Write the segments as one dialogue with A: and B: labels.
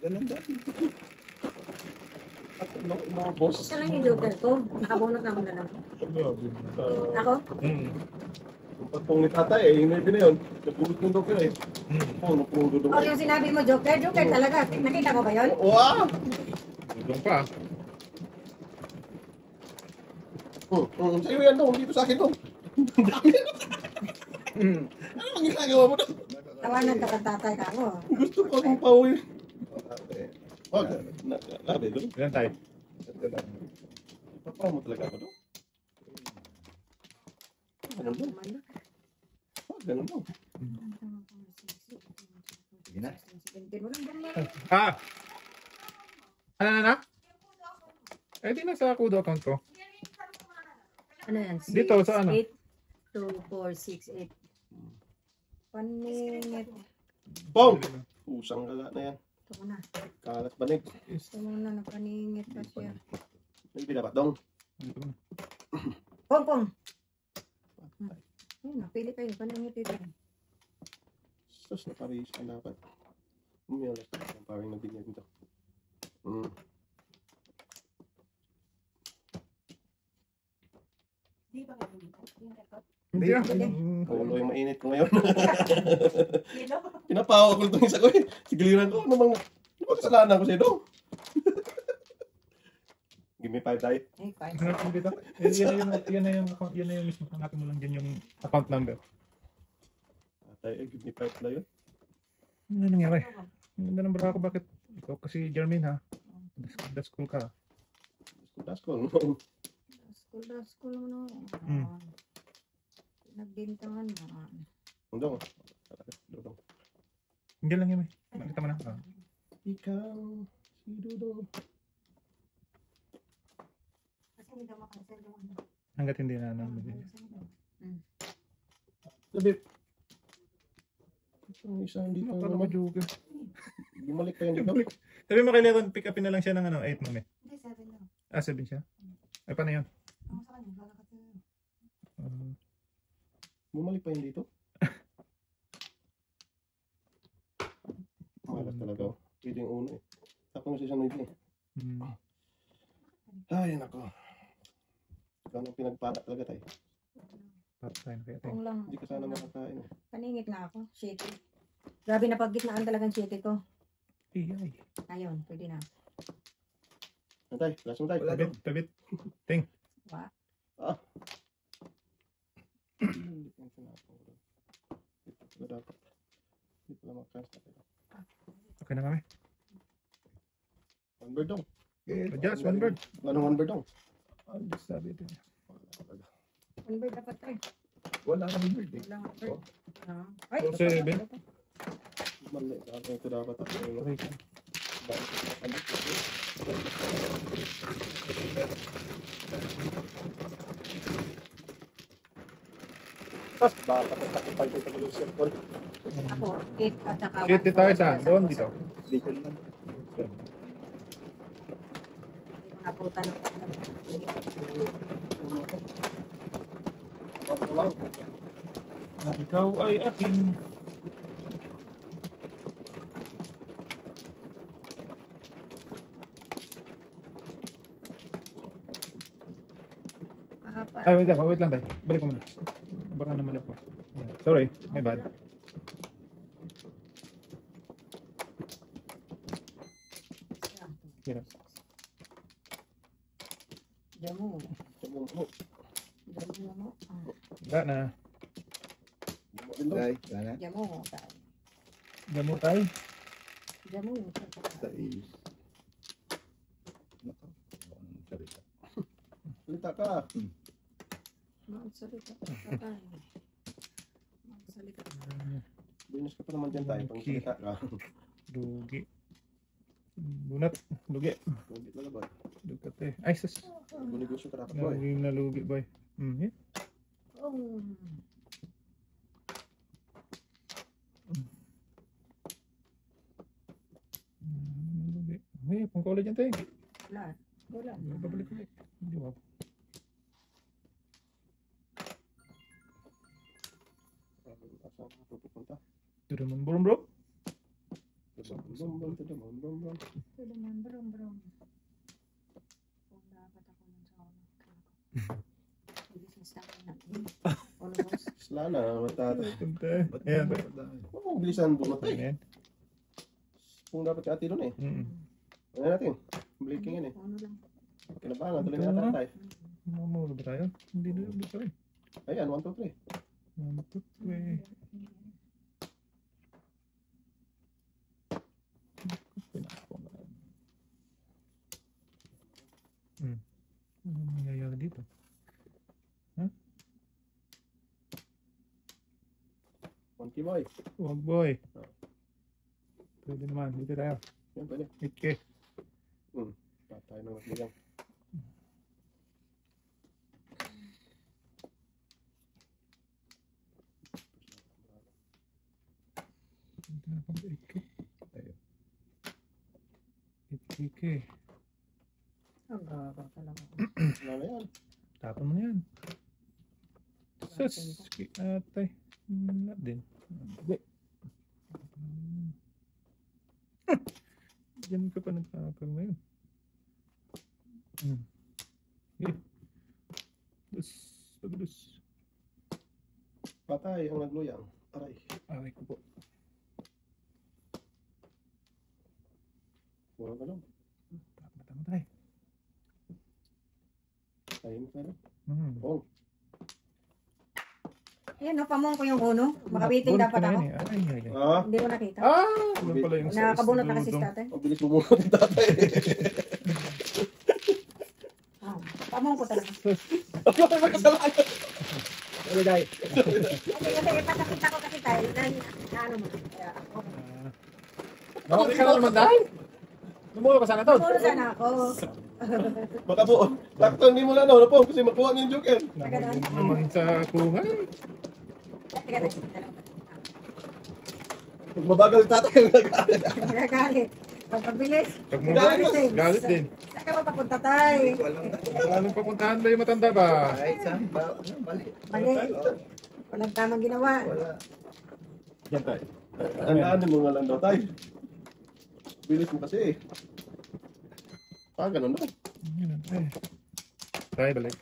A: Ganun dati. Mga boss.
B: Isa lang yung joker ko. Nakabunot na ako na lang. Ako?
A: Pagpong ni tatay eh, yung maybe na yun. Nagpulot ng doktor eh. Napulo daw.
B: O yung sinabi mo joker, joker talaga. Nakita mo ba yun?
A: Wow!
C: Doon pa.
A: Sa'yo yan daw, dito sa akin daw. Ano ang ginagawa mo daw?
B: Tawanan ka tatay ka ako.
A: Gusto ko akong pauwi. Labi doon.
C: Ilan tayo?
A: Papaw mo talaga ako doon. Ganun daw. Ganun daw.
D: Sige na.
C: Ah! Ano na? Eh, di na sa Kudo account ko.
B: Ano yan?
C: Dito, sa ano?
B: 8, 2, 4, 6, 8. Paningit.
A: Pong! Pusang gala na yan.
B: Ito mo na.
A: Kalat banig.
B: Ito mo na, napaningit pa siya.
A: May binabat dong.
B: Pong, pong! Ayun, napili kayo. Paningit ito.
A: Sus, naparis ka dapat. Umiyalas na ang parang nabigyan dito.
C: Hindi ah.
A: Ulo yung mainit ko ngayon. Pinapawa ko itong isa ko eh. Sigiliran ko. Ano bang kasalanan ko sa'yo dong? Give me 5 tayo.
B: Ay, fine.
C: Hanap mo dito. Yan na yung mismo. Hanapin mo lang dyan yung account number.
A: Tayo, give me 5 na yun.
C: Ano nangyari? Ang ganda ng barako. Bakit? Ikaw kasi Jermaine ha. Daskul ka.
A: Daskol.
B: School mo na. Nagbintangan mo.
A: Dong. Dong.
C: Hindi lang yun eh. Nakita mo na. Ah.
A: Ikaw, si Dudong.
B: Kasi hindi daw makansel yung ano.
C: Hanggat hindi na namin.
A: Labit. Itong isa hindi pa
C: Para
A: naman.
C: ma-joke.
A: Bumalik pa yun dito.
C: Sabi mo kay Leron, pick upin na lang siya ng ano, 8 mami.
B: Hindi, 7 lang.
C: Ah, 7 siya? Ay, paano yun?
B: Ako sa kanya, lalakad sa'yo.
A: Bumalik pa yun dito. Malas talaga. Pwede yung uno eh. Tapos na siya nito eh. Ay, nako. Ikaw nang pinagpala talaga tayo.
C: Patay na kaya tayo.
B: Kung lang.
A: Hindi ka sana makakain eh.
B: Paningit nga ako. Shitty. Grabe na paggitnaan talagang shitty ko.
C: Iyay.
B: Ayun, pwede na.
A: Tay, last mo tayo.
C: Tabit, tabit. Ting.
B: Wa.
A: Hindi ko sinasabi. Hindi ko dapat. Hindi ko lang makakasta.
C: Okay na kami.
A: One bird dong.
C: Just one bird.
A: Anong one bird dong?
C: I'll just sabi ito.
B: One bird dapat tayo.
D: Wala kami bird eh.
B: Wala nga bird. Ay,
C: So, 7.
A: Mali. Ito dapat ako.
C: Okay ka.
A: Tapos baka patakipay ko sa Lucian Paul.
B: Ako, 8 at saka 1.
C: Shit, tayo saan? Doon, dito.
D: Dito naman.
B: Naputan.
C: Ikaw ay akin. Ay, wait lang tayo. Balik ko muna. Baka naman ako. Sorry, my bad. Hirap.
B: Jamu.
C: Wala na.
D: Day, wala.
B: Jamu.
C: Damo tayo.
B: Jamu.
D: Tayo. Nako. Anong salita?
A: Salita ka.
B: Magsalita. Magsalita.
A: Bonus ka pa naman dyan tayo pang salita ka.
C: Lugi. Bunat. Lugi.
A: Hindi talaga boy.
C: Lugat eh. Ay, sus.
A: Negosyo ka dapat boy.
C: Naging nalugi, boy. Yeah.
B: Oh.
C: Nalugi. Ay, pang college yan tayo.
B: Wala. Wala.
C: Babalik ulit. Hindi ba?
A: Saan ka pupunta?
C: Dito naman, bro.
A: Bum, bum, tudum, bum, bum, bum.
B: Ito naman, brum. Kung dapat ako ng sauna. Hindi sa akin natin. Ano boss?
A: Sala na, matata.
C: Punta.
D: Ba't
C: Ayan.
D: ba dahil?
A: Oh, bilisan bumatay.
C: Ayan.
A: Kung dapat ka ati doon eh. Ano natin? Blinking yan eh.
B: Ano lang.
A: Kinabangan, tuloy na natin tayo.
C: Mamuro ba tayo? Hindi na yung tayo.
A: Ayan, 1, 2, 3.
C: Mamututwe. Ano nangyayari dito?
A: Monkey boy.
C: Huwag boy. Pwede naman. Dito tayo.
A: Yan, pwede.
C: Ike.
A: Patay na natin.
C: Ike.
D: Ayun.
C: Ike.
B: Ang gaga talaga.
A: Wala na yan.
C: Tapon mo na yan. Sus. Atay. Wala din. Hindi. Diyan ka pa nagtapon na yun. Okay. Dus.
A: Patay ang nagluyang. Aray.
C: Aray ko po.
A: Wala ka lang.
C: Tama tayo.
A: Ayun ka lang.
C: Oh.
B: Ayan, no, pamong ko yung uno. Makabiting dapat ako.
C: Ay.
A: Ah,
B: Hindi ko nakita.
C: Ano pala yung
B: Nakakabunot na kasi si tatay.
A: ang bilis bumunod ni tatay.
B: Pamong ko talaga.
A: Ano tayo magkasalanan?
C: Ano dahil?
B: Kasi ipasakita ko kasi tayo. Na ano mo. Kaya ako.
C: Nakuli ka na naman dahil? Lumulo ka sana to.
B: Puro sana ako.
A: Baka po, sakto hindi mo na ano po, kasi makuha niyo yung joker.
C: Naman sa kuha.
B: Teka na.
A: Pag mabagal tatay, nag-aaral.
B: Nagagalit. Pagpabilis.
C: Pag magalit, galit din.
B: Saan ka mapapunta tayo?
C: Anong papuntahan ba yung matanda ba?
D: Ay, saan ba? Mali.
B: Mali. Walang tamang ginawa.
D: Wala.
C: Yan tayo.
A: Tandaan mo nga lang daw tayo. Bilis mo kasi eh. Ganun daw.
C: Yan tayo. Tayo balik.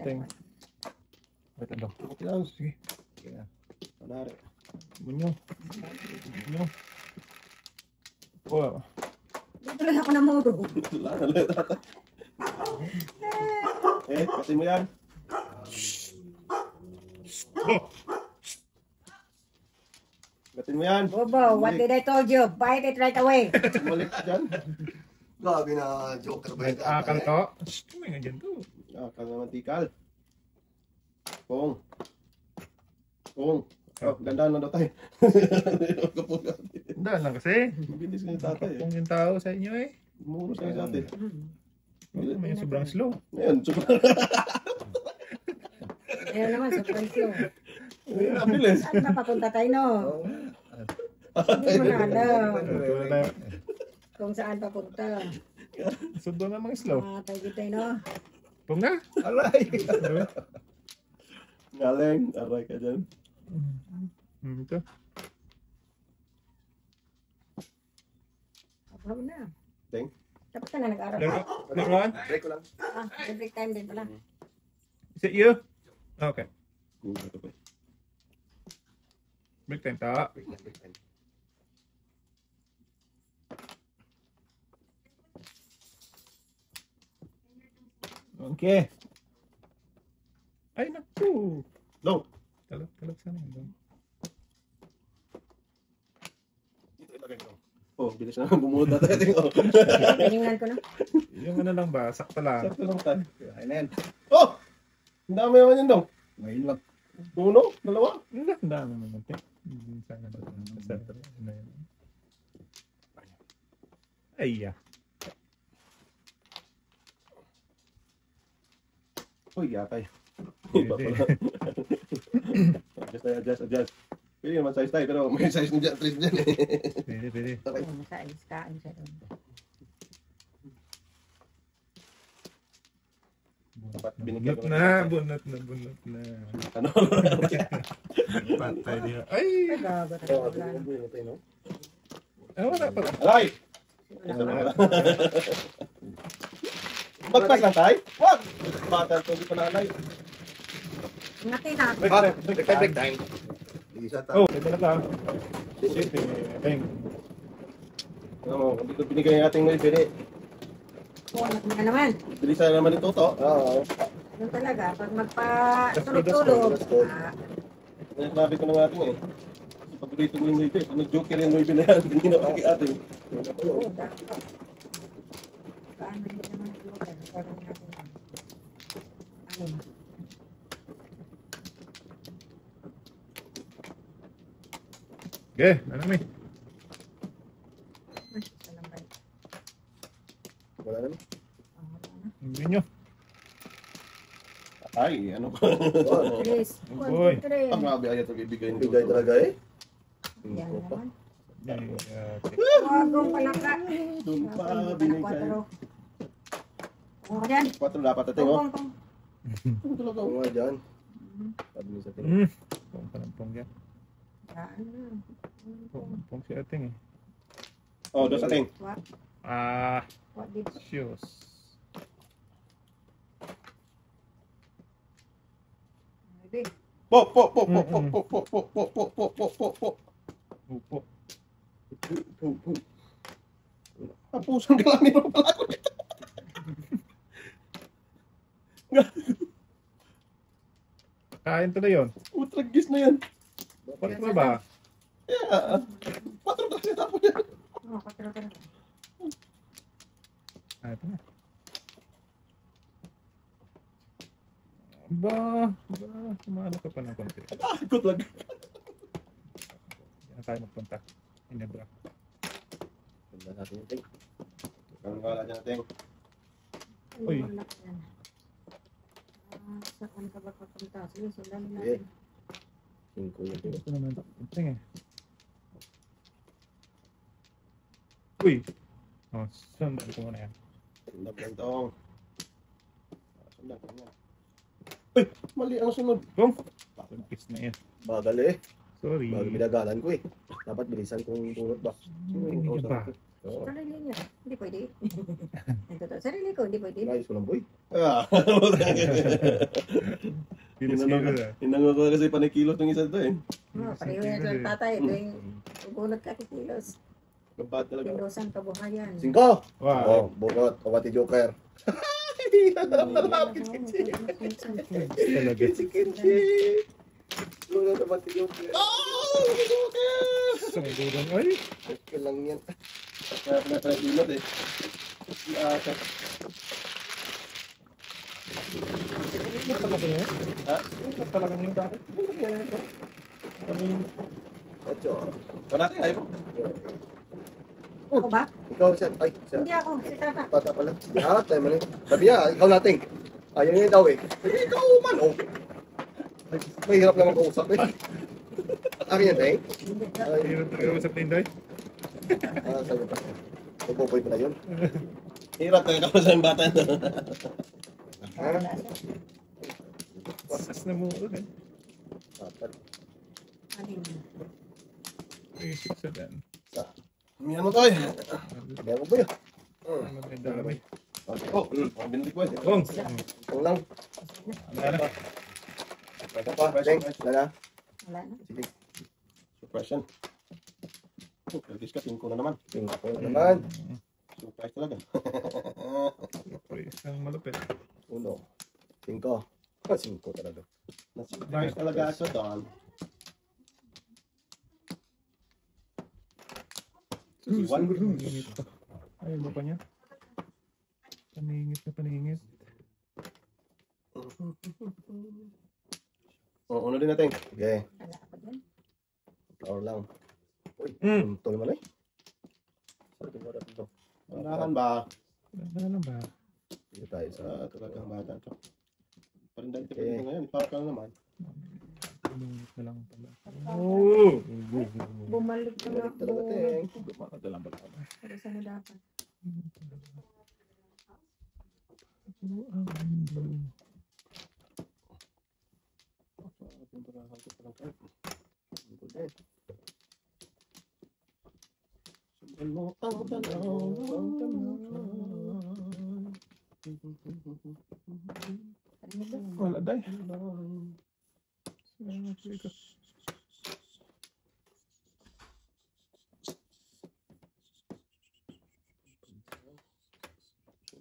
C: Teng. Wait lang daw.
A: Okay lang.
C: Sige.
A: Panari.
C: Bunyo. Wow.
B: Dito lang ako namuro.
A: Wala na lang tatay. Kasi mo yan. Gatin mo yan.
B: Bobo, what did I told you? Bite it right away.
A: Balik ka dyan.
D: Grabe na joker ba ito?
C: Akal to. May nga dyan to.
A: Kang naman tikal. Pong. Oh, ganda na daw tayo.
C: Daan lang kasi.
A: Bilis nga yung tatay eh.
C: Kung yung tao sa inyo eh.
A: Muro sa atin.
C: May sobrang slow.
A: Ngayon, super.
B: Ayun naman, sobrang slow.
A: Bilis.
B: Saan ba papunta tayo, no? Hindi mo na alam
C: Wala tayo.
B: kung saan papunta.
C: Sundo na mga slow.
B: Tayo dito, no?
C: Kung na.
D: Aray!
A: Galing. Aray ka dyan.
C: Ito.
B: Ako na.
A: Teng.
B: Tapos ka na nag-aral.
C: Laruan?
D: Break ko lang.
B: Break time din pala.
C: Is it you? Okay.
A: Google ito pa.
C: Break time ta.
D: Break lang, break lang.
C: Okay. Ay, naku.
A: No.
C: Talog sana yun.
A: Dito ilagay ko. Oh, bilis na bumunod na tayo.
B: Tinignan ko na.
C: Yung ano lang ba, sakto lang.
A: Sakto lang tayo.
D: Ayun na yan.
A: Oh! Ang dami naman yun daw.
D: Ngayon lang.
A: Uno? Dalawa?
C: Ang dami naman. Sana ba? Ay, ya.
A: Uy, yatay.
C: Pwede.
A: Adjust. Pwede naman size tayo, pero may size ni Tris dyan eh.
C: Pwede.
B: Sa alis ka, alis ka doon.
A: Dapat binigyan
C: Bunot
A: ko
C: na,
A: ng-
C: bunot na, bunot na.
A: Ano?
C: Patay niya. Ay!
B: Gago na
D: Oo,
B: wala na.
D: no?
C: Ah, wala pa.
A: Alay!
B: Wala na.
A: Magpas lang tayo? Wag! Bata ito, hindi pa nalay.
B: Ingatan na.
D: Break time. Isa
C: Oh,
D: tayo.
C: ito na lang. Shit, Peng.
A: Oo, hindi ko binigay yung ating may bini.
B: Kunat mo na naman.
A: Bilisan na naman ito to.
D: Oo.
B: Yung talaga, pag magpa-tulog-tulog.
A: Nasabi ko na nga ating eh. Paborito mo yung Nuibe. Kung nag-joker yung Nuibe na yan, hindi na kaki ating.
B: Oo, dapat. Paano hindi naman tulog? Parang natin. Ano?
C: Okay, ano may?
B: Ay, salang balik.
D: Wala naman.
B: Wala na.
C: Hindi nyo.
A: Ay, ano ba?
B: Chris.
C: Boy.
A: Ang grabe ayaw ito ibigay nito.
D: Bigay talaga eh.
B: Yan naman.
C: Okay.
B: Wagong palangka.
A: Doon pa
B: Wagong
A: binigay.
B: kwatro. Oo, yan.
A: 4 dapat ating oh.
B: Pong.
A: Ano talaga?
D: Oo nga dyan. Sabi niya sa tingin.
C: Pong pa ng pong yan.
B: Ano?
C: Pong si ating eh.
A: Oh, doon sa ating.
B: What?
C: Ah,
B: What did
C: shoes.
B: big?
A: Po, po, po, po, po, po, po, po, po, po, po, po, po, po.
C: Upo.
A: Tapusan ka lang nito pala ako nito.
C: Kain to na yun.
A: Utragis na yan.
C: Bakit ba ba?
A: Yeah. 4 kasi tapos yan.
B: Oo, kwatro ka na.
C: Ah, ito na. Ba, sumalo ka pa ng konti.
A: Takot lang.
C: Diyan na tayo magpunta. Inebra.
D: Ganda natin yung tingin.
A: Ang wala dyan ating.
C: Uy.
B: Wala yan. Saan ka ba papunta? Sige, sundan
D: Sige.
B: natin.
D: 5 yung tingin.
C: Ito naman ito. Ito eh. Uy! Oh, sundan ko muna yan.
A: Sundan lang itong. Sundan ko yan. Uy! Mali ang sunod.
C: Kung! Pagpis na yan.
D: Bagal eh.
C: Sorry.
D: Bagal binagalan ko eh. Dapat bilisan kong tulot ba?
C: Hindi ka ba?
D: Oo.
B: Sarili niya. Hindi pwede. Ito to. Sarili ko, hindi pwede.
D: Ayos ko lang boy.
A: Ah.
C: Kilos-kilos ah.
A: Hinango ko kasi panikilos ng isa to eh.
B: Oo, pareho yan sa tatay. Ito yung bunot ka kikilos.
A: Kabad talaga.
B: Kilosan kabuhayan.
D: 5!
C: Wow.
D: Oh, bunot. Kawati Joker.
C: Talaga.
D: Bunot kawati Joker.
A: Oh!
C: Sa dulang. Ay!
D: Okay lang yan.
A: Kaya pinapilot eh.
C: Ito talaga yun?
A: Ha?
C: Ito talaga yung dati.
D: Ocho.
A: Wala tayo ayaw.
B: Ako ba?
D: Ikaw siya. Ay, siya.
B: Hindi ako. Si tata.
D: Bata pala. Lahat tayo mali. Sabi niya, ikaw nating. Ayaw niya daw eh. Hindi, ikaw man oh. Ay, mahirap naman kausap eh. Akin yan eh.
B: Hindi ka.
D: Ay,
C: Hirap talaga sa Tinday.
D: sabi pa. Magpupoy pala yun.
A: Hirap talaga ako sa bata na.
B: Wala siya.
C: Sas na mo ulit.
D: Dapat.
B: Alin.
C: Isip sa dan.
A: May ano to eh.
D: Kaya mo ba yun?
C: Ano ba yung dami?
A: Oh, binili ko eh.
C: Kung!
D: Ito lang.
C: Ano na?
D: Ito pa. Teng. Wala na.
B: Wala na.
D: Sige.
A: Suppression. Pagkis ka, 5 na naman.
D: Tingnan ko naman.
A: Surprise talaga.
C: Isang malupit.
D: 1. 5. 5 talaga.
A: Na-surprise talaga ako doon. One
C: Paningit pa. Ay, ano pa niya? Paningit na paningit.
A: Oh, ano din natin?
D: Sige.
B: Wala ako dyan.
D: Flower lang. Uy,
C: Mm.
D: tuloy mo na eh. Sabi mo rin ito.
A: Wala ba?
C: Ano na ba?
D: Dito tayo sa...
A: Talagang bata to. Parang dahil
D: Okay.
A: ito ngayon, parang ka naman.
C: Paningit na lang pala. Oh!
B: Bumalik na
D: Balik
B: ako.
D: talaga, Teng.
C: Gumakad lang pala.
B: Pero saan na dapat?
C: Ito ang blue. Wala day.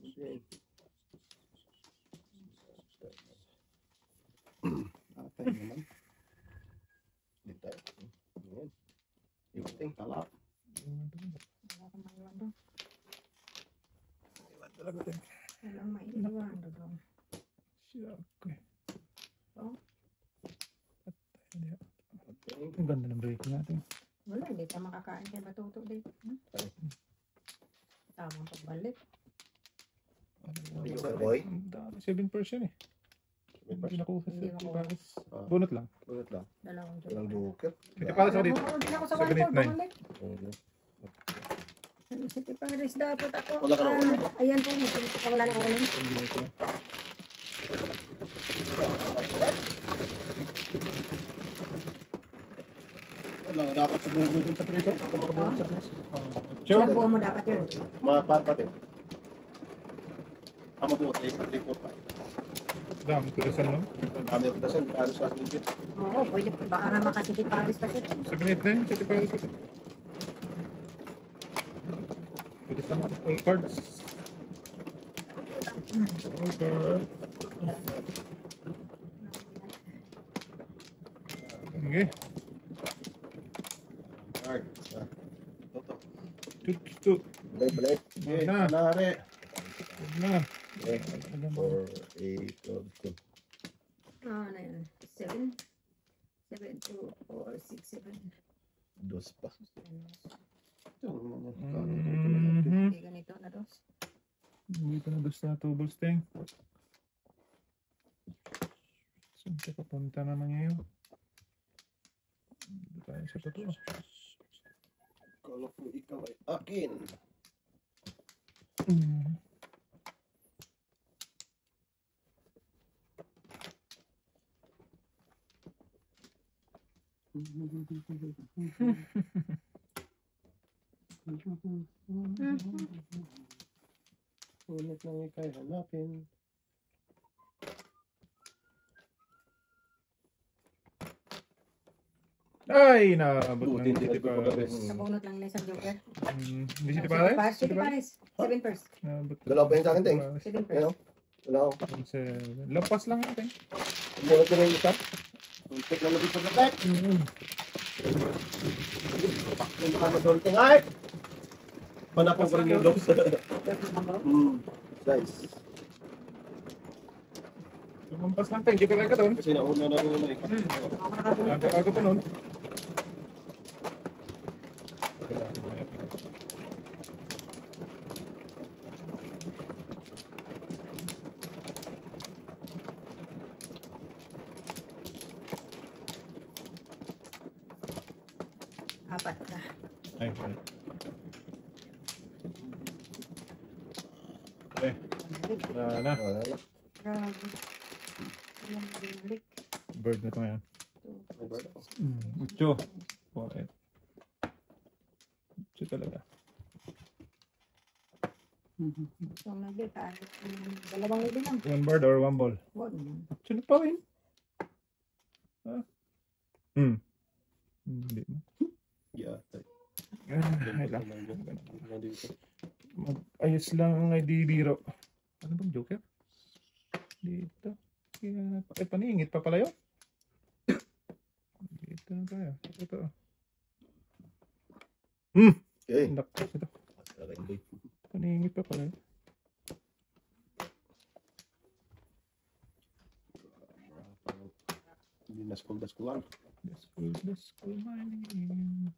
C: Sige.
D: Atay naman. Dito. Ayan. Iwating talak.
B: Wala kang maiwan doon.
C: Iwan talaga din.
B: Walang maiwan doon.
C: Siya, okay.
B: Oh.
C: Ang ganda ng break natin.
B: Wala, hindi ka makakain kay Batuto dito. Tamang pagbalik.
D: Sir boy.
C: Ang dami, 7% eh. Hindi nakuha sa
B: Hindi
C: City
B: nakuha.
C: Palace. Bunot lang.
D: Ulit lang.
B: Dalawang
D: Walang
B: joker.
D: joker.
C: City Palace ako dito.
B: Oo, hindi ako sa
C: Sa ganit
B: 1-4,
C: nine.
B: bumalik. City Paris dapat ako.
D: Wala ka na ulo.
B: Ayan po, wala na ako ulo.
A: Wala, dapat sa buong dun sa prito.
C: Sure.
B: Ilang buwan mo dapat yun?
A: Mga papatin. Ama po, 3, 4, 5.
C: Dami, kulasan lang.
A: Kami ang dasan, paano sa akin dito?
B: Oo, pwede. Baka na maka-City Paris pa siya.
C: Sa ganit na yun, City Palace kasi. Pwede sa mga all cards. All cards. Sige.
A: Card. Toto.
C: Tuk.
D: Balik.
A: Okay,
C: Na.
A: nanare.
C: Na.
D: 4, 8, 12.
B: Ano yun? 7? 7, 2, 4, 6, 7.
D: Dos pa.
C: Mhm.
B: Hindi ganito na dos.
C: Hindi ko na gusto na tubol sting. Saan siya papunta naman ngayon? Hindi tayo sa totoo.
A: Kala ko ikaw ay akin.
C: Mm.
A: Ulit lang ikay hanapin.
C: Ay, naabot
A: Buti
C: ng
A: hindi
C: City
A: ko
C: Palace.
A: pagkabes.
B: Nabunot lang na isang joker.
C: Hindi City Palace?
B: City Paris. 7 first.
C: Naabot ng
D: Dalawa pa yun sa akin, Teng.
C: City Palace.
B: 7
D: Ano?
B: first.
D: Wala ako.
C: Lampas lang natin.
D: Bunot ko na yung isa.
A: Untik lang nabit pagkabes.
C: Mm.
A: Yung pamadolting ay! Panapong pa rin yung dos.
D: Nice.
C: Lampas lang tayo. Hindi ka lang ka doon.
A: Kasi nauna na rin naman ikaw.
C: Ako pa noon.
B: Apat na.
C: Ay, ay. Okay, wala na.
D: Wala na.
B: Grabe. Ayan, bumalik.
C: Bird na ito ngayon.
B: 2,
C: 8. 4, 8. 8 talaga.
B: So, naglit. Dalawang libi lang.
C: 1 bird or 1 ball?
B: Wag.
C: 8 pa rin. Hindi mo.
A: Yeah.
C: Ay lang. Ayos lang ang ID biro. Ano bang joker? Dito. Ay, paningit pa pala yun. Dito na tayo. Ito.
D: Okay.
C: Naku, ito.
D: Okay.
C: Paningit pa pala yun.
A: Hindi na school lang.
C: Let's go mining.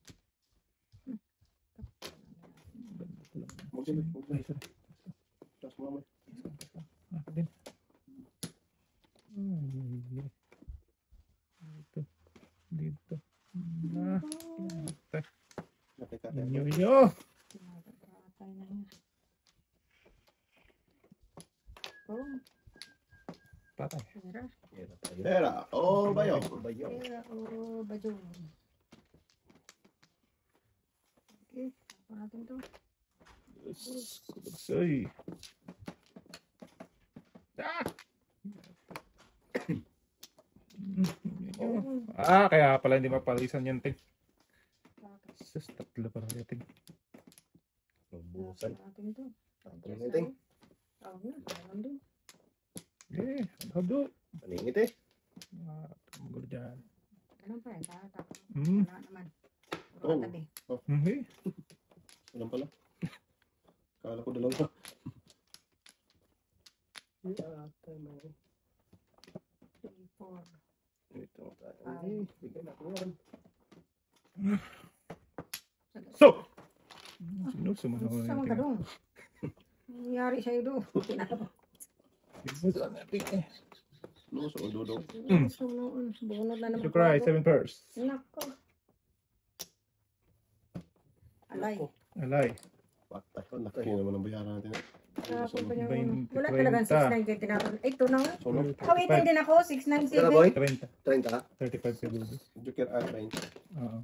A: Magdamit.
C: Ay, sorry.
A: Tapos mamay.
C: Ako din. Ay, dito. Dito. Na.
A: Nakita
C: Inyo.
B: Tinatay na niya. Oh,
C: Patay.
B: pera.
A: Pera. Oh, bayo.
D: Bayo.
B: Pera o badyo. Okay, tapos natin to.
C: Ay. Ah! Kaya pala hindi mapalisan yan, ting. Sus, tatlo pa rin, ting.
D: Busan.
B: Natin to.
D: Tapos na ting.
B: Tawag na, tawag din.
C: Hado.
D: Paningit eh.
C: Tungkol dyan.
B: Ganun pa yan, tapos.
C: Hmm.
B: Wala naman.
A: Oh.
B: Puro tabi.
C: Okay.
A: Alam pala. Kala ko dalawa.
B: Three, four.
D: Ito tayo. Bigay na ko yan.
C: So! Sinusuman ako
B: Sama ka doon. Nangyari sa'yo doon.
C: Sinusuman natin.
A: Luso o dodo.
B: Bunod na naman.
C: You cry, 7 pairs.
B: Nako. Alay.
C: Alay.
A: Patay. Ang laki naman ang bayaran natin.
B: Tapos pa niya.
C: 20,
B: Wala talagang
C: 30.
B: 6'9" kayo tinapon. Ito na.
A: Sunog.
B: Kawitin din ako. 6'9",
D: Kaya boy?
C: 30.
D: 30.
C: 35 siguro.
A: Joker A-train.
C: Oo.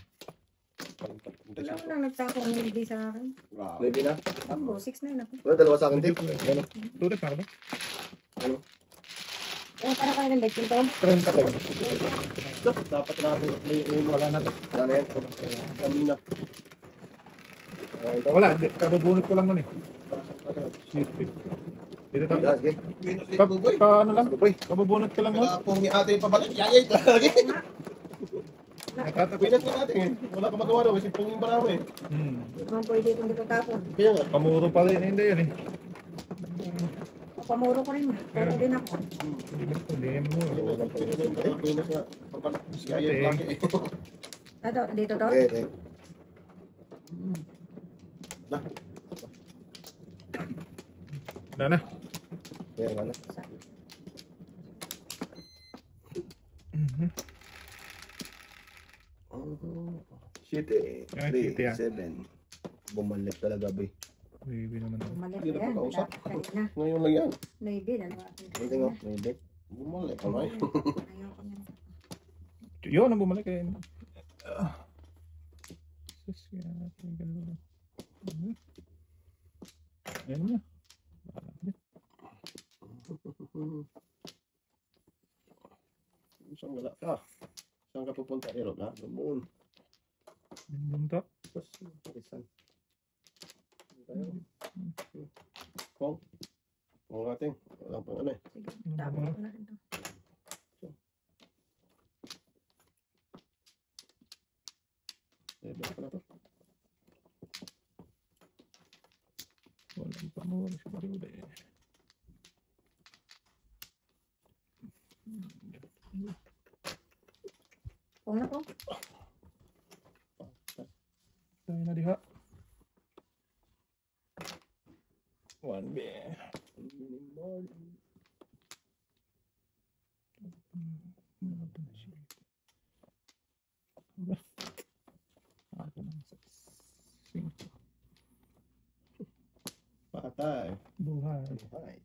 B: Wala ko nang nagsakong hindi sa akin.
A: Wow.
D: Maybe na.
B: Ako, 6'9" ako.
D: Wala, dalawa sa akin, Tik.
C: Tulis na ba?
B: Para kayo ng betting to.
C: 30 kayo.
A: Dapat natin wala na to.
D: Wala na yan.
A: Kami na.
C: Wala, kabubunot ko lang nun eh. Shit. Dito tayo.
D: Ah, sige.
C: Ano lang?
D: Boy.
C: Kabubunot ko lang nun.
A: Kung yung ate pabalik, yayay talaga.
C: Natatapos.
A: Pinat ko natin eh. Wala ka magawa daw kasi pong yung barama eh.
B: Mga pwede kung dito tapon.
A: Kaya nga.
C: Pamuro pala yun. Hindi yan eh.
B: Pamuro ko rin. Pero din ako.
C: Hindi mo.
A: Pinat nga. Pabalik. Si yayay laki eh.
B: Dito to.
D: Okay, okay.
C: Wala na.
D: Kaya wala. Shit eh.
C: Ah, shit, yeah.
D: 7. Bumalik talaga, boy.
C: Baby naman ako.
B: Mali
A: Hindi na
B: yan.
A: pakausap.
B: Kanina.
A: Ngayon lang yan.
B: Maybe. Dalawa.
D: Ito nga, maybe.
A: Bumalik. Kamay.
B: Ayoko niyan.
C: Yun, ang bumalik eh. Sus, kaya natin gano'n. Ayan niya. Bahala niya.
A: Saan wala ka? Saan ka pupunta? Erop na?
D: Namun.
C: Bunta.
D: Isan.
A: Kung ating. Wala pang ano eh.
B: Sige. Tapon ko na rin to.
A: Balik ka na to.
C: Walang pamura sa baril eh.
B: Kung na ko.
C: Tayo na diha. 1B.
A: Patay.
C: Buhay.
A: Patay.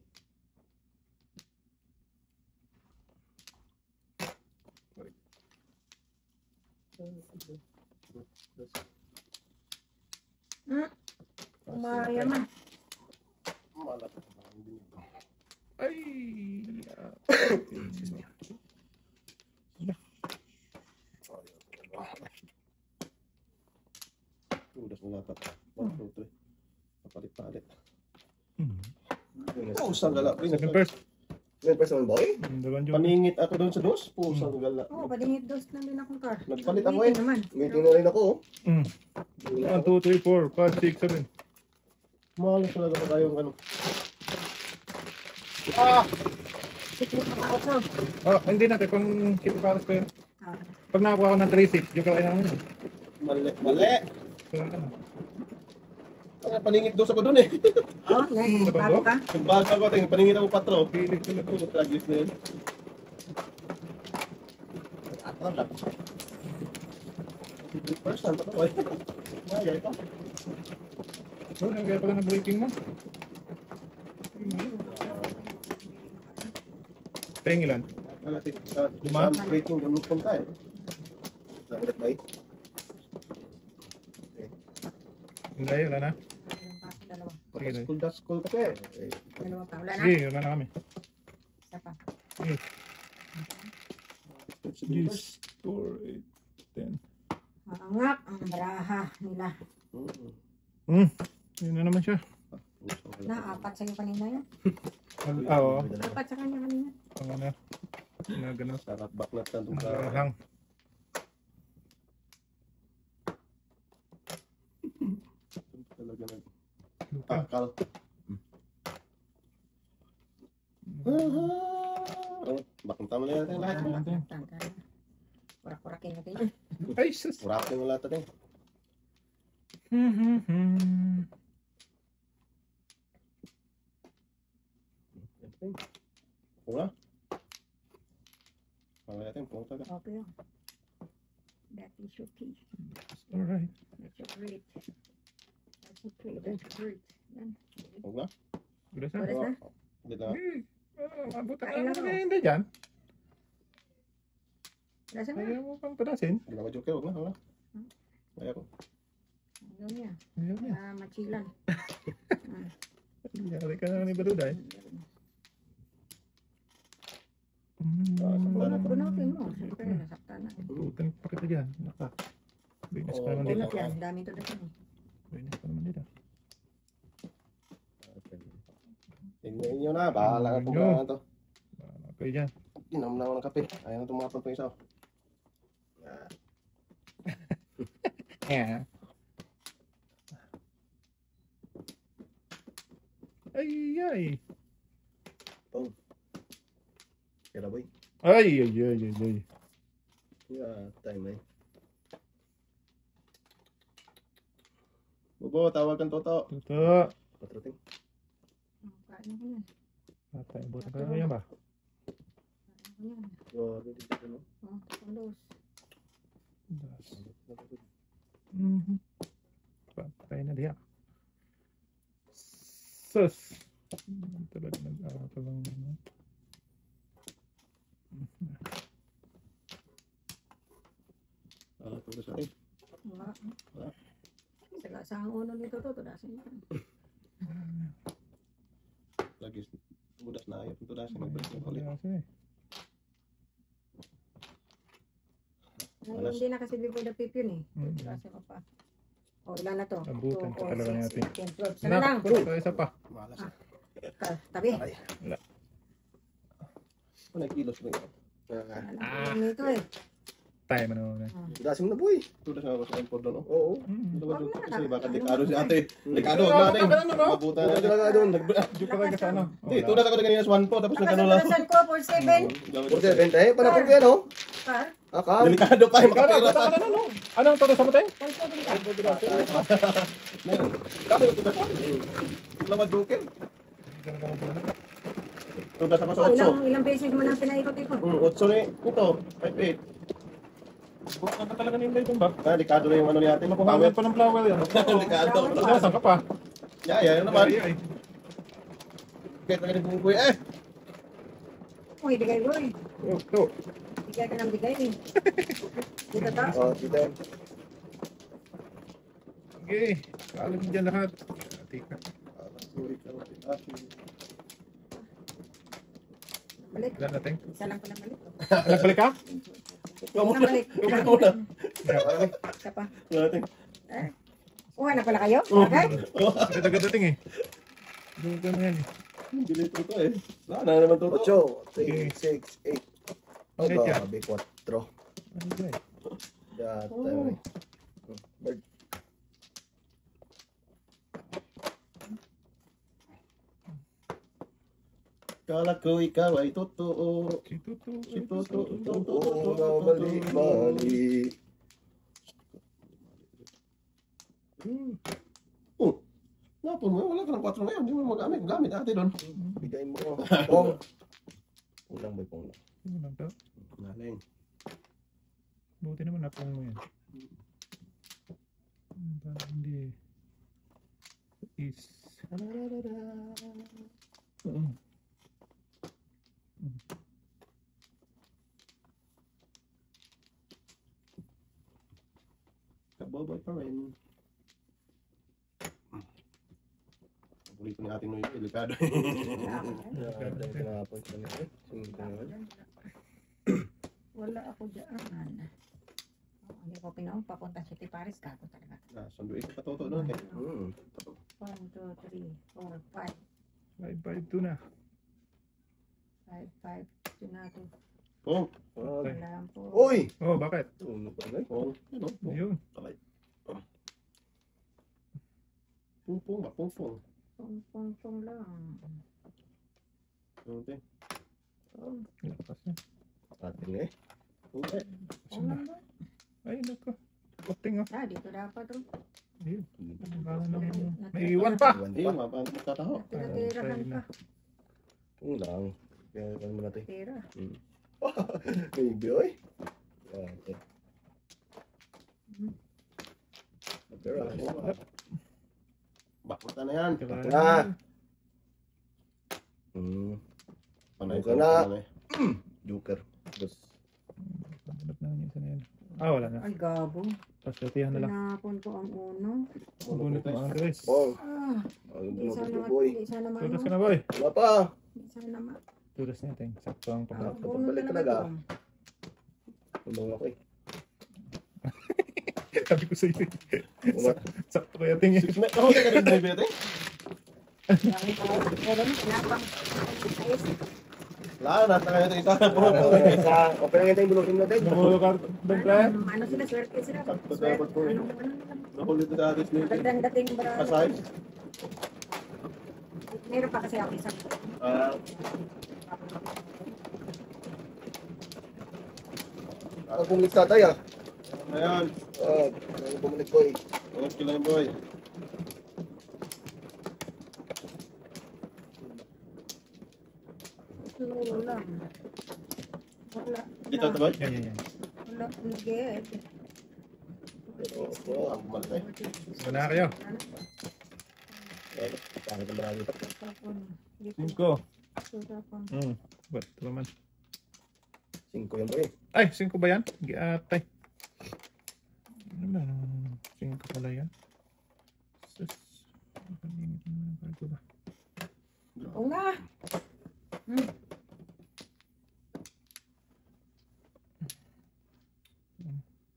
B: Umaya man.
A: Malat.
C: Ay!
A: Udas na lapat. 1, 2, 3. Papalit-palit.
C: Hmm.
A: Pusang gala.
C: Second first.
D: May person boy?
C: Dalawang yun.
A: Paningit ako doon sa dos. Pusang gala.
B: Oo, padingit dos na din akong car.
A: Nagpalit ako
B: Waiting
A: eh.
B: naman.
D: Meeting na rin ako, oh.
C: 1, 2, 3, 4, 5, 6, 7.
A: Mahalos talaga pa tayong ano.
B: Sikit na ako sa.
C: Oh, hindi natin. Pang kita paras ko yun.
B: Ah,
C: Pag nakakuha ko ng 3-6, yung kakain namin.
A: Mali. Mali.
C: So, ano?
A: Paningit dos ako doon eh.
B: oh, yan. Bago ka.
A: Nagbago ako tingin. Paningit ako patro.
C: Pilig ko lang.
A: Ano tragis na yun? First time pa to eh. Mayay pa.
C: So, kaya pala nag-breaking mo. Tingin ilan?
A: Wala,
C: Lima?
A: breaking the loop tayo.
D: Ulit ba eh?
C: Hindi, wala na.
B: Ilang pa? Dalawa.
C: Sige,
A: School dash school kasi.
B: Dalawa pa. Wala na?
C: sige, wala na kami.
B: Isa pa.
C: Sige. 10, 4, 8, 10.
B: Maangak ang baraha nila.
C: Yun na naman siya.
B: Naapat sa'yo kanina yan.
C: Oo.
B: Apat sa kanya kanina.
C: Ang ano. Ginagano.
A: Sarap baklat na itong
C: Nagarahang.
A: talaga nag
C: Lupa.
A: akal. Bakit tama na natin lahat.
B: Tangka na. Kurak-kurakin natin.
C: Ay, sus.
A: Kurakin mo lahat natin. Pula. Pala natin, pula tayo.
B: Okay. That is okay.
C: Alright.
B: That's so great. That's okay. That's great. Yan.
A: Huwag na.
C: Gulas na.
B: Oras na?
A: Dito na.
C: Mabuta
B: Ayun
C: na
B: na,
C: naman hindi dyan.
B: Nasa na?
C: Ayaw mo pang padasin.
A: Hindi na joker, huwag na. Huwag na. Kaya ko.
B: Ayaw niya.
C: Ayaw niya.
B: Machilan.
C: Yari ka na ni Baduday.
B: Punutin mo. Siyempre, nasaktan na.
C: Putan pa kita dyan. Naka. Binis pa naman dito.
B: Punot yan. Dami to dito.
C: Binis pa naman dito.
A: Tingnan nyo na. Bahala ka kung
C: Nyo.
A: paano to.
C: Okay dyan.
A: Inom lang ako ng kape. Ayaw na tumapon pa yung isa.
C: Yeah. Ay, ay.
A: Kaya boy.
C: Ay, ay, ay, ay, ay.
A: Yeah, time eh. Bobo, tawagan Toto.
C: Toto.
A: Patrating.
B: Kain ako yan.
C: Patay, buta ka na yan ba?
B: Kain ako yan.
A: Grabe dito no.
B: Tulos.
C: Patay na diya. Sus. Talaga nag-araw ka lang.
A: Tulo sa akin.
B: Wala. Sa ang uno nito to. Tudasin yan.
A: Lagi budas na ayaw. Tudas na nagbalik yung ulit.
B: Hindi na kasi before the pip yun eh. Tudasin ko pa. O, ilan na to?
C: Abutan pa talaga natin.
B: 10, 12. Sana lang.
C: Nak, isa pa.
A: Malas.
B: Tabi.
A: Nagkilos na yun.
B: Alam ko nito eh.
C: Tayo mo naman.
D: Dasim na boy.
A: Tudas na ako sa import doon.
D: Oo.
A: Kasi baka dekado si ate. Dekado na natin. Mabuta na
D: Buti talaga doon.
C: Joke ka lang sa ano.
A: Hindi, tudas ako na kanina sa 1 po. Tapos nagkano lang.
B: Nakasalasan ko for 7.
D: Buti na benta eh. Panapin ko yan oh.
B: Par.
D: Akam.
A: Delikado pa yung
C: Ikaw na,
A: kapira.
C: buta ka na, no? Anong todo sa matay?
B: For 7 ka.
A: Kasi yung tudas ako. Laman joker. Tudas ako sa 8.
B: Ilang beses mo nang pinaikot-ikot.
A: 8 na ito. 5-8.
C: Buta ka talaga nila itong ba?
A: Dekado na yung ano ni ate.
C: Makuha pa ng flower yan.
A: Dekado.
C: Saan ka pa?
A: Yaya naman.
C: Ay, ay.
A: Kahit na ganun kuya eh.
B: Uy, bigay mo eh.
C: Ito.
B: Bigay ka ng bigay eh. Dito ta.
D: Oh, dito.
C: Okay. Kaalam mo dyan lahat. Tika.
A: Sorry ka ate.
B: Balik.
C: Wala natin.
B: Isa lang pala balik.
C: Nagbalik ka?
A: Ikaw muna.
B: Balik.
A: Ikaw muna.
B: Isa pa.
A: Natin.
B: Kuha na pala kayo? Okay?
C: Ganda-ganda eh. Doon na yan eh.
A: Bilis ito eh. Wala na naman ito.
D: 8, 6, 8.
C: Okay,
D: Aba,
C: yeah.
D: sabi 4.
C: Ano ba eh?
D: Data eh. Bird.
A: Kala ko ikaw ay totoo.
C: Si Tuto.
A: Si Toto.
D: Oo nga, mali.
A: Oh. Napon mo, wala ka ng 4 ngayon. Hindi mo magamit. Gamit ate doon.
D: Bigay mo. Pong. Pulang boy, pong.
C: Ano lang to?
A: Naling.
C: Buti naman napang mo yan. Parang hindi. Is.
A: Mababa pa rin. Paborito ni ating Noy, delikado.
D: Tinapon ko na ito.
B: Wala ako dyan. Hindi ko pinahon. Papunta sa Tipares. Gago talaga.
A: Sunduin ko patoto doon.
B: 1, 2, 3, 4, 5.
C: 5-5-2 na.
B: 5, 5. Ito na ito.
A: Oh,
B: Wala po.
D: Uy!
C: Oh, bakit?
D: Tuno pa na.
A: oh, ano?
C: Ayun.
A: Pungpong ba? Pungpong.
B: Pong lang.
A: Okay.
B: Oh,
C: Lakas na.
D: Ating eh.
A: Okay.
B: pong lang ba?
C: Ay, naku. Pating oh.
B: Dito dapat oh.
C: Ayun. May iwan pa.
A: Hindi, magtataho.
B: Tira-tirahan
C: na.
B: pa.
D: Kung lang. Kaya ano mo natin.
B: Tira.
D: Baby, oy. Okay. Pero,
A: Bakuta na yan.
D: Ah.
A: Panay
D: Buka na.
A: panay.
D: Joker. Dos.
C: Hanap na yung isa na yan. Ah, wala na.
B: Ay, gabo.
C: Tapos latihan na lang.
B: Pinapon ko ang uno.
C: Bunot mo ang Andres.
D: Bong.
B: Ah,
D: Ano
B: isa
D: mo
B: naman.
D: boy?
B: Isa naman.
C: Tulas ka na, boy.
D: Wala pa.
B: Isa naman.
C: Tulas natin. Sakto ang pagkat.
D: Pagbalik talaga. Tulong ako eh.
C: Sabi ko sa iyo.
D: Umat.
C: Sakto kaya tingin.
A: Nahuli ka rin, baby, ate? Wala, nata kayo ito.
D: Okay lang yung bulutin natin.
C: Namulo ka doon, pre.
B: Ano sila? Swerte sila.
A: Sakto
B: Swerte.
A: dapat po.
B: Ano?
A: Nahuli ito sa atis niyo.
B: Magandang dating ba?
A: Kasay?
B: Meron pa kasi ako isang.
D: Ako bumalik tatay ah.
A: Ayan.
D: Ako bumalik ko eh.
A: Ingat ka lang, boy.
B: Wala. Wala.
A: Dito ito, boy.
C: Yan, yan, yan.
B: Wala. Niged.
A: Ah, malaki.
C: Wala na kayo.
D: Pangit ang marami pa.
B: Tapon. Dito.
C: 5.
B: Tapon.
C: Ba't ito naman?
D: 5 yan boy.
C: Ay, 5 ba yan? Giatay. Ano ba? 5 pala yan. Sus. Ito ba?
B: Oo nga.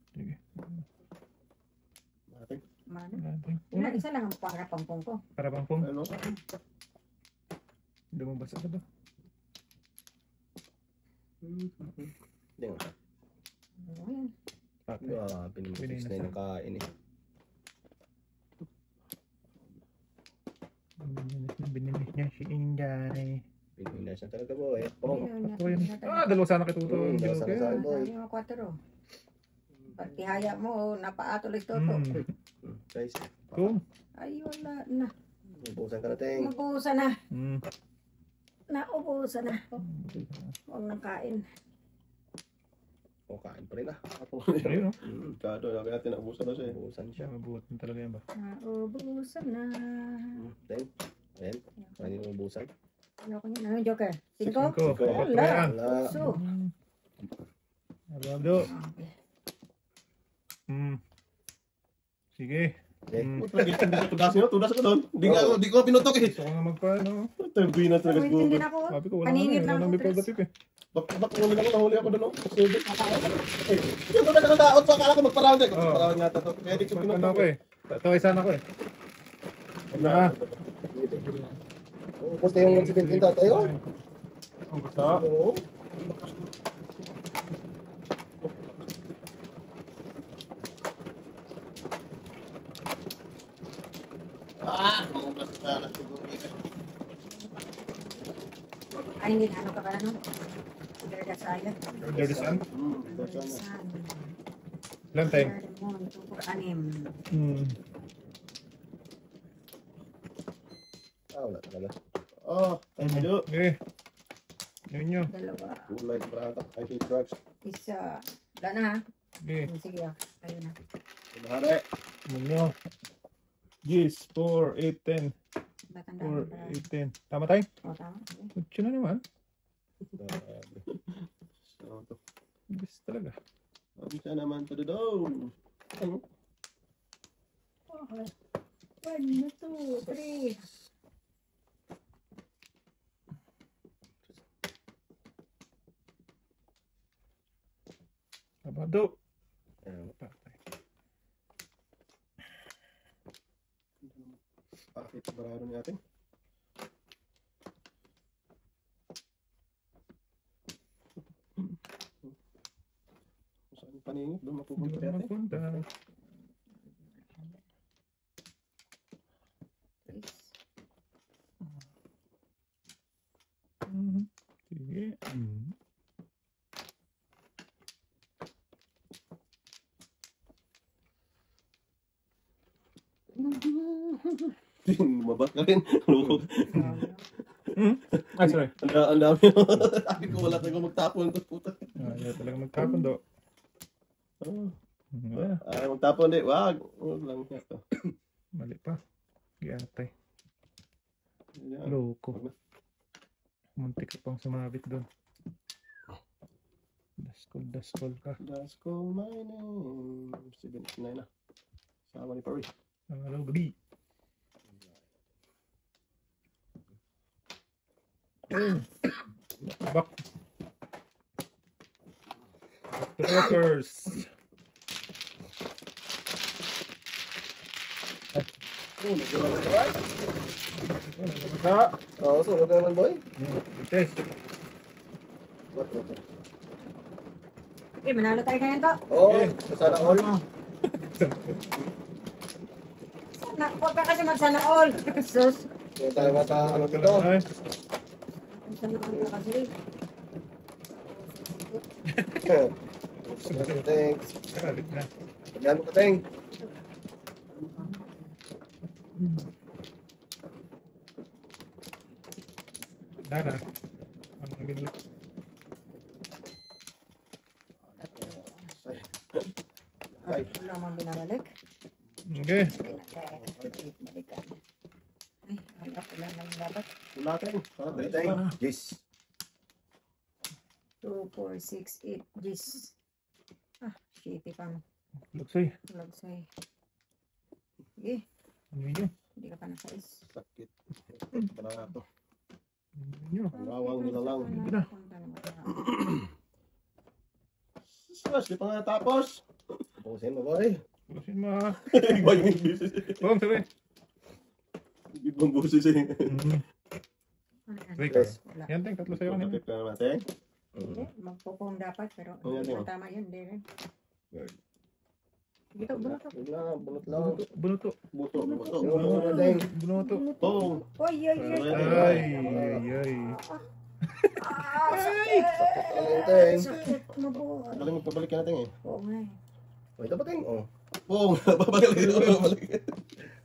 C: Sige.
A: Malaki.
B: Mana?
C: Natin.
B: Una, isa lang ang parapampong ko.
C: Para bang pong.
A: Ano?
C: Lumabas ito ba?
D: Hindi nga.
B: Ayan.
C: Patay.
D: Pinimix na yung kain eh.
C: Binilis niya si Inday.
D: Pinimix na talaga boy. Pong.
C: Ito yun. Ah, dalawa sana kituto.
D: Dalawa sana sa akin, boy.
B: Sabi mo, 4. Pag tihaya mo, napaatuloy toto.
D: Guys,
C: Kung.
B: Ay, wala na.
D: ubusan ka natin.
B: Naubusan na.
C: Hmm.
B: Naubusan na. Huwag nang kain.
D: O kain pa rin ah.
C: Ayun, no?
A: Kado, sabi natin, naubusan na siya.
D: Ubusan siya.
C: Mabuhat na talaga yan ba?
B: Naubusan na.
D: Then, ayan. Kanin yung ubusan.
B: Ano ko yun? Ano yung joker? 5?
C: Cinco.
B: Wala.
C: Ayan.
D: Wala.
B: So.
C: Abdo.
B: Okay.
C: Sige.
D: Okay.
A: Tudas ko doon. Hindi ko pinutok eh.
C: Gusto ko nga magpaano.
A: Tabi na talaga
B: Wait,
A: siguro.
B: hindi na ako.
C: Sabi ko wala
B: Paningit
C: na.
B: lang
C: Wala
B: ako,
C: may
B: Chris.
C: pagdapip eh.
A: Bak nahuli ako doon. Eh, yung ba nakataot sa akala ko magparound eh. Magparound nga to. Kaya di ko
C: Ano
A: pinutok
C: ako eh. Taway sana ako eh. Wala ka.
D: Ubus na yung 117 tatay oh.
C: Ang gusto.
D: Oo.
A: Maubas na lang siguro.
B: Ay, hindi na. Ano ka pala, no? Garda Saya.
C: Dirty sun.
B: Garda Sun.
C: Ilan time?
B: Garda Moon. 2 4
D: Wala talaga.
A: Oh, thank you.
C: Okay. Yun nyo.
B: 2. Dalawa.
A: Kulay brata. I hate drugs.
B: Isa. Wala na, ha?
C: Okay.
B: Sige, tayo na.
A: Kumahari.
C: Yun nyo. Yes, 4, 8, 10.
B: Batanda.
C: 4, 8, 10. Tama tayo?
B: O, tama.
C: Kutsi na naman.
A: So,
C: Bis talaga.
A: Ang siya naman to the dome. Ano?
B: 1, 2, 3.
C: Abado. Patay.
A: Bakit bararo ni ating? Saan yung paningin? Doon mapupunta
C: Hindi
A: natin.
C: mapunta. Sige.
A: Lumabas ka rin. Loko.
C: Ay, sorry.
A: Ang dami. Sabi ko wala tayo magtapon. Puta.
C: Ayaw talaga magtapon do.
A: Ay, magtapon di. Wag. Wag lang. Ito.
C: Mali pa. Giyatay.
A: Yan.
C: Loko. Muntik ka pang sumabit doon. Daskol ka.
A: Let's go my name. 79 na. Sama ni Paris.
C: Hello, gabi. Back. The workers.
D: Oo, so huwag naman boy.
C: Test.
B: Okay, manalo tayo ngayon to.
D: Oo, sana all.
B: Huwag ka kasi magsana all. Sus.
D: Hindi tayo ano dito.
C: Ay,
B: Magsana all ka kasi.
D: Thanks.
C: salit na.
D: Yan mo Teng.
C: Dara. Ang binili.
D: Ay.
B: Wala mo binabalik.
C: Okay.
B: Balikan. Ay, wala pala lang dapat.
A: Wala tayo.
D: Ay, Teng. Yes.
B: 2, 4, 6, 8. This. Ah, shitty pang
C: Luksay.
B: lagsay. Sige,
C: Ano yun?
B: hindi ka pa na-size.
A: Sakit. Para nga to.
C: Ano yun?
A: Bawang nila lang.
C: Hindi na.
A: Sus, di pa nga tapos.
D: Pusin mo boy.
C: Lusin mo ha.
A: Iba yung business.
C: Bom, sabi.
A: Ibang business eh.
C: Wait.
D: Yes.
B: Wala.
C: Yan, Teng. Tatlo sa'yo kanina.
A: Bakit ka naman, Teng?
B: Hindi, magpupong dapat pero
A: Oh, yan,
B: hindi
A: yan.
B: pa tama yun. Hindi rin. Dito, bunot ako.
D: Huwag na, bunot lang.
C: Bunuto.
A: Buto, buto.
D: Yung mga Teng.
C: Bunuto.
A: Boom.
B: Oy, oy, oy.
C: Ay, ay.
B: Ah, sakit.
D: Ano yung Teng?
B: Sakit mo po.
A: Galing magpabalik ka natin eh.
B: Oo nga eh.
D: O, ito ba Teng? Oh.
A: Boom. Babalik. Babalik.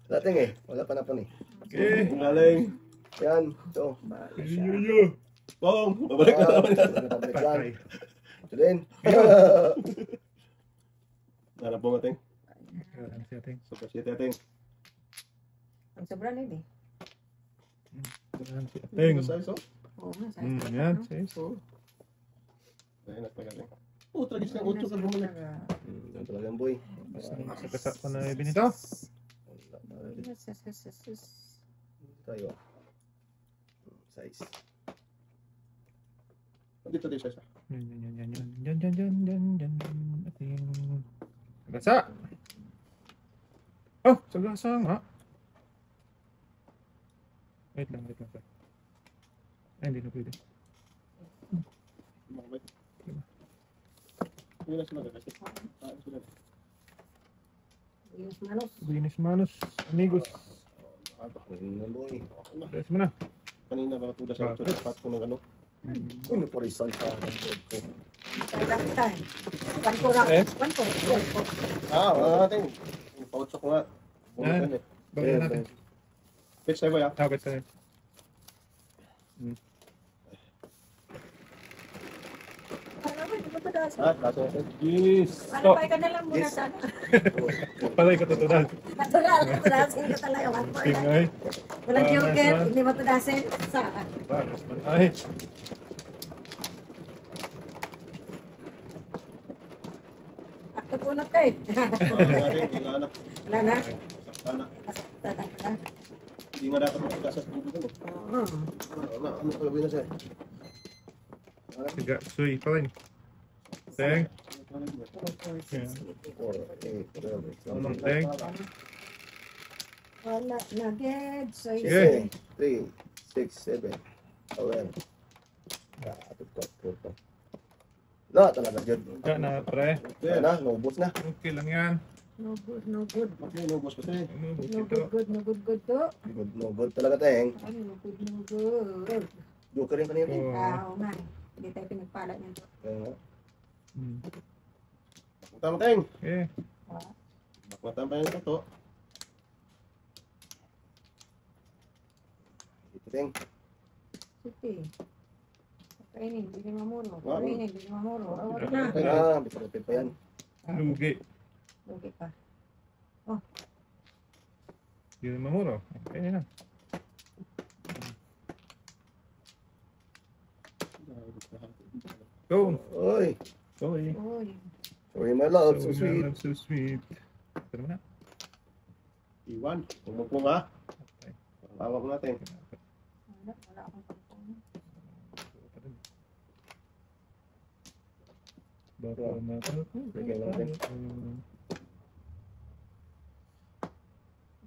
D: Wala Teng eh. Wala pa na po ni.
C: Okay.
A: Galing.
D: Yan. Ito.
C: Yo.
A: Boom. Babalik na naman.
D: Republic yan.
C: Patay.
D: Ito din.
A: Harap mo, Teng.
C: Ano siya, Teng?
A: Super shit, Teng.
B: Ang sobra na yun eh.
C: Ano siya, Teng?
A: Size, oh.
B: Oo nga, size na
C: Yan,
B: no?
C: size.
A: Oo. Ayun, nagpagaling. Oh, tragis ng 8 ka bumalik.
D: Yan talaga yan boy.
C: Sa kasa ko na ibinito.
B: Yes, yes, yes, yes, yes.
D: Tayo. Size.
A: Dito din siya.
C: Yan. Ating sagasa. Oh, sagasa nga. Wait lang. Ay, hindi na pwede.
A: Bakit? Yun lang sila kasi. Sila.
B: Yes, manos.
C: Buenos manos, amigos.
D: Yun na boy.
C: Press mo na.
A: Kanina ba tuda sa spot ko ng ano?
D: Ano po rin sa ko?
B: Kailangan tayo. One ko lang.
C: Eh?
B: One ko.
A: Wala natin. Pautsok ko nga. Bumukan eh.
C: Bawin natin.
A: Pitch tayo ba ya?
C: Ah, basta yun.
B: Alam mo, hindi mo tadaas.
A: Kaso natin.
C: Yes.
B: Ano pa ka na lang muna
D: Yes.
B: sana.
C: Palay ko tutunan.
B: Natural, tadasin ka talaga. One ko.
C: Tingay.
B: Walang joker, hindi mo tadasin. Saan?
C: Ay.
B: Ako punot ka eh.
A: Wala natin. Wala na.
B: Wala na.
A: Sana.
B: Tatanggal.
A: Hindi nga dapat magkasas ng dito.
B: Oo.
D: Ano ko gawin na siya?
C: Tiga, suy pa rin. Teng.
B: 4, 4, 6, 8,
C: 1, teng.
B: Wala na, Ged. So,
C: Sige.
D: 3, 6, 7. Awen. Kapit ko. No, talaga dyan.
C: Ka na, pre.
D: Na, naubos na.
C: Okay lang yan.
B: no good, no good.
A: Okay, inubos kasi.
C: Ano,
B: No
C: ito.
B: good, good, no good, good to.
D: No good talaga teng.
B: Ano, no good, no good.
D: Joker rin kanina.
C: Oo.
B: Oo nga. Hindi tayo pinagpala nito.
D: Kaya nga.
C: Hmm.
A: Tama tayong.
C: Eh,
A: Matama yung ito.
D: Ito teng.
B: Sige. Kainin, hindi mamuro.
A: Wow.
B: Kainin, hindi mamuro. Awag na.
D: Ah, bisa kapit pa yan.
C: lugi.
B: Lugi pa.
C: Yun ang mamuro. Okay na. Go.
D: Oy,
C: Sorry.
B: Uy.
D: sorry my love, so
C: my
D: sweet.
C: love, so sweet. Ito naman na.
A: Iwan. Huwag mo nga.
C: Okay.
A: Tawag natin.
B: Wala akong pagpong.
C: Baka
D: Bigyan natin.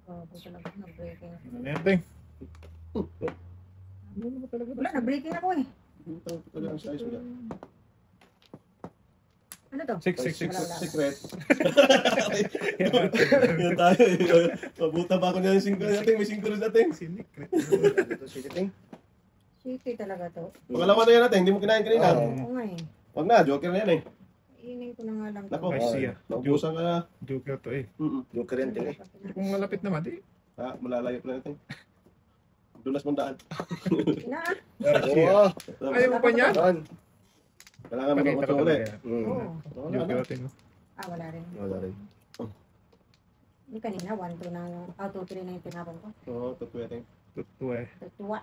B: Bago talaga na-breaking.
C: Ano yan, Teng?
B: Wala, na-breaking ako eh.
A: Ito talaga ang size mo.
B: Ano to?
C: 6, 6, 6.
B: Wala.
A: Secret. Yan tayo eh. Mabuta pa ako niya yung 5 natin. May 5 rin natin.
C: Sinikret.
D: Ito si teng.
B: City talaga to.
A: Pangalawa na yan natin. Hindi mo kinain kanina.
D: Oo.
B: Oo nga eh.
A: Huwag na. Joker na yan eh.
B: Iinin ko na nga lang.
A: Nako.
C: I see ya.
A: Naubusan ka na.
C: Joker to eh.
D: Joker yan teng eh.
C: Kung malapit naman, di.
A: Ha, malalayo pa natin. Dulas mong daan.
B: Ina.
D: Oo.
C: Ayaw mo pa niyan?
D: Yan.
A: Kailangan mo
C: Pakita
A: ng
C: ko
A: ulit.
C: talaga.
B: Oo.
C: Joker natin.
B: Wala rin.
D: Wala rin.
B: Yung kanina, 1, 2 na, 2, 3 na yung tinapon ko.
A: Oo, tutuweting.
C: Tuto eh.
B: Tuwa.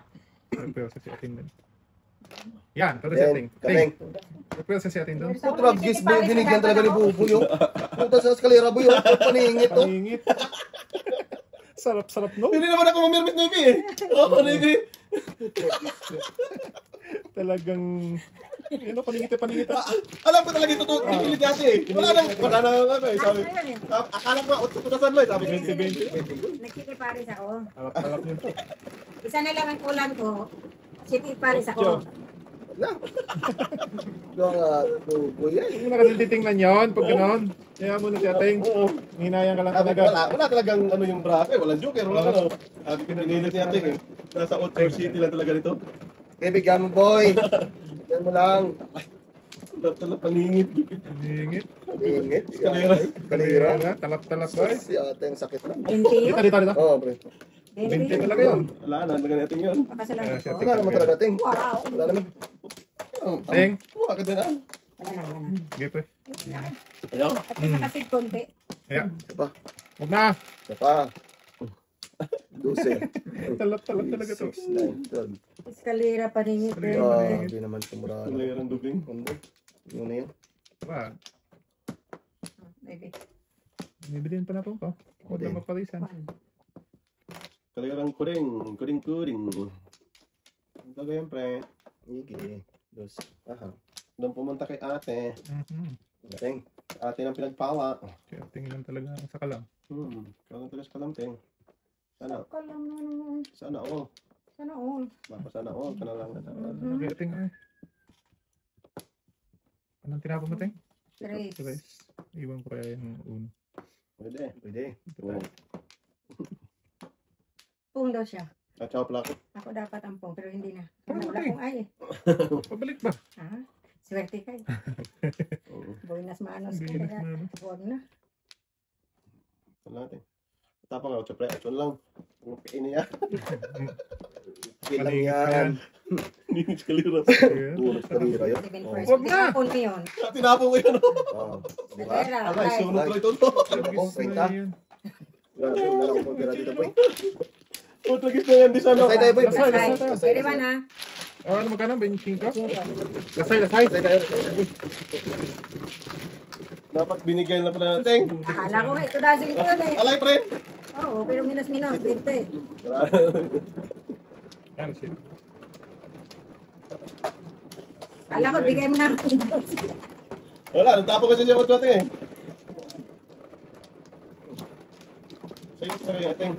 C: Pero sa setting din. Yan, pero
D: Then,
C: setting.
D: kameng.
C: Pero sa setting doon.
D: Ito Trabgis, binigyan talaga ni Buboy yun. Punta sa eskalera boy yun. Paningit to.
C: Pangingit. Sarap-sarap no?
A: Hindi naman ako mamirmit na eh. Oo, Niki.
C: Talagang... Ano, paningit.
A: Alam ko talaga ito tutulit kasi eh. Wala nang ano eh. Sabi, akala ko, ututasan mo eh. Sabi,
C: 20-20.
B: Nagsikiparis ako.
C: Harap nyo to.
B: Isa na lang ang kulang ko. Sikiparis ako.
D: Na. Mga Buboy yan.
C: Hindi mo na kasi titingnan yun pag gano'n. Kaya mo na setting. Hinayang ka lang
A: Sabi,
C: talaga.
A: wala talagang ano yung bracket. Walang joker, wala ano. Sabi ko, pinilit niya eh. Nasa Outdoor City lang talaga nito.
D: Bibigyan mo boy. Bigyan mo lang.
A: Talap paningit.
C: Hiningit.
D: Paningit.
A: Eskalera.
D: Kalira.
C: Talap-talap ba?
D: Si ate ang sakit lang.
B: 20.
C: Dito.
D: Oo, pre.
C: 20 talaga yun.
A: Wala na, talaga natin yun.
B: Pakasalamat ko.
D: Wala naman talaga ting.
B: Wow.
D: Wala naman.
C: Ting.
A: Wala ka din ah.
B: Wala na.
C: Sige pa.
A: Ayaw.
B: At nakasid konti.
C: Kaya.
D: Isa pa.
C: Huwag na.
D: Isa pa. 12.
C: Talap-talap talaga to.
D: 6, 9, 12.
B: Eskalera pa rin ito.
D: Hindi naman sumura.
A: Player ang dubing.
D: Yun na yun.
C: Diba?
B: Maybe.
C: Bibiliin pa na po ko. Huwag na maparisan.
B: 1.
A: Kaligarang kuring. Ang gagawin pre.
D: Sige. 2. Aha.
A: Doon pumunta kay ate.
D: Ting.
A: Ate ng pinagpawa.
C: Kaya tingin talaga sa kalam.
A: Kaya tagas kalamping. Sana.
B: Kalam naman.
A: Sana all.
B: Sana all.
A: Baka sana all. Kana lang.
C: Kaya ting eh. Anong tinapon mo ting?
B: Tres.
C: Iwan ko kaya yung uno.
A: Pwede.
D: Pwede.
A: Oo.
B: Pung daw siya.
A: At saka pala ako.
B: Ako dapat ang pung, pero hindi na.
C: Ano
B: Wala
C: ba
B: pong ay eh.
C: Pabalik ba?
B: Ha? Swerte kayo. Buenas manos ka.
C: Bilis
B: Kaya
C: na.
B: huwag na.
A: Ano natin? Tapang ako. Siyempre, action lang. Ang kain niya.
D: Kilang yan.
A: Hindi kalira.
D: Puro kalira yun.
B: 7
D: Oo.
B: first.
C: Huwag na!
B: Tinapon ko yun.
A: Tinapon ko yan.
D: Oo. Diba?
B: Eskalera.
A: Alay,
B: Alay.
A: sunod ko ito.
D: Oh, kwenta. Grabe na lang po kira dito boy.
A: Putagis na yan. Di sana.
D: Lasay tayo boy.
C: Lasay.
B: Pwede ba na?
C: Ano magkano? 25?
B: 5.
C: Lasay.
D: Lasay tayo.
A: Dapat binigyan na pala natin.
B: Akala ko ito dahil ito yun eh.
A: Alay, pre.
B: Oo, pero minus-minus. Dito eh.
C: Yan, shit.
B: Kala ko, bigay mo na.
A: Wala, nagtapo kasi siya matwate eh. Sa'yo, sa'yo, ating.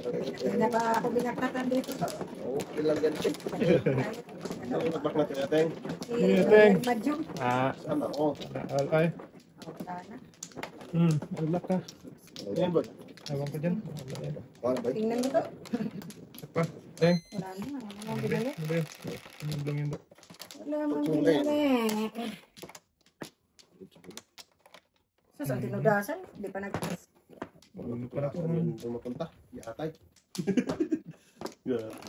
B: Hindi na ba ako binakatan dito?
D: Okay lang yan.
A: Sa'yo, magbak natin, ating.
C: Teng.
B: Madyong.
A: Saan ako?
C: Ay.
B: Wala na.
C: Ulak ka.
A: Yan, boy.
C: Ewan ko dyan. Wala yan.
D: Paano ba?
B: Tingnan mo to.
C: Pa. Teng.
B: Wala na. Wala na binili.
C: Ano ba yun? Ano lang yun?
B: Wala mang binili. Sus, ang tinudasan. Hindi pa nagtas.
C: Ano pa na ito?
A: Saan yun pumapunta? Yatay.